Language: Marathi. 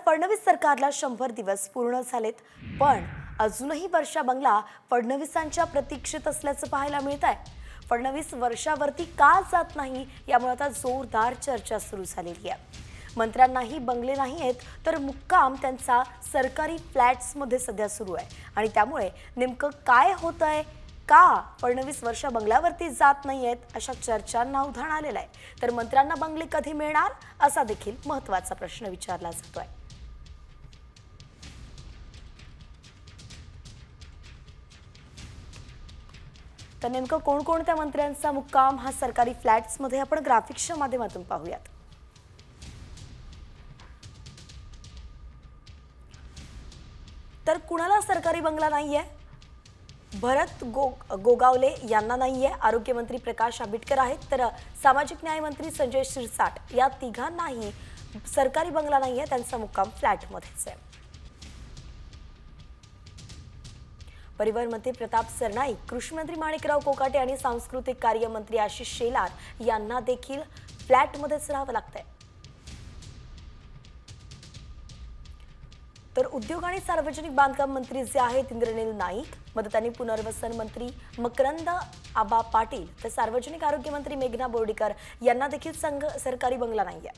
फडणवीस सरकारला 100 दिवस पूर्ण झालेत, पण अजूनही वर्षा बंगला फडणवीसांच्या प्रतीक्षेत असल्याचं पाहायला मिळतंय। फडणवीस वर्षावरती का जात नाही यामुळे आता जोरदार चर्चा सुरू झालेली आहे। मंत्र्यांनाही बंगले नाही आहेत, तर मुक्काम त्यांचा सरकारी फ्लॅट्समध्ये सध्या सुरू आहे आणि त्यामुळे नेमकं काय होतंय, का फडणवीस वर्षा बंगल्यावरती जात नाहीयेत अशा चर्चांना उधाण आलेलं आहे। तर मंत्र्यांना बंगले कधी मिळणार असा देखील महत्त्वाचा प्रश्न विचारला जातोय। तर नेमकं कोणकोणत्या मंत्र्यांचा मुक्काम हा सरकारी फ्लॅट्समध्ये आपण ग्राफिक्सच्या माध्यमातून पाहूयात। तर कुणाला सरकारी बंगला नाहीये? भरत गोगावले यांना नाहीये, आरोग्यमंत्री प्रकाश आंबेडकर आहेत, तर सामाजिक न्याय मंत्री संजय शिरसाट या तिघांनाही सरकारी बंगला नाहीये, त्यांचा मुक्काम फ्लॅटमध्येच आहे। परिवहन मंत्री प्रताप सरनाईक, कृषी मंत्री माणिकराव कोकाटे आणि सांस्कृतिक कार्य मंत्री आशिष शेलार यांना देखील फ्लॅटमध्येच राहावं लागतंय। तर उद्योग आणि सार्वजनिक बांधकाम मंत्री जे आहेत इंद्रनील नाईक, मदत आणि पुनर्वसन मंत्री मकरंद आबा पाटील, तर सार्वजनिक आरोग्य मंत्री मेघना बोर्डीकर यांना देखील सरकारी बंगला नाहीये।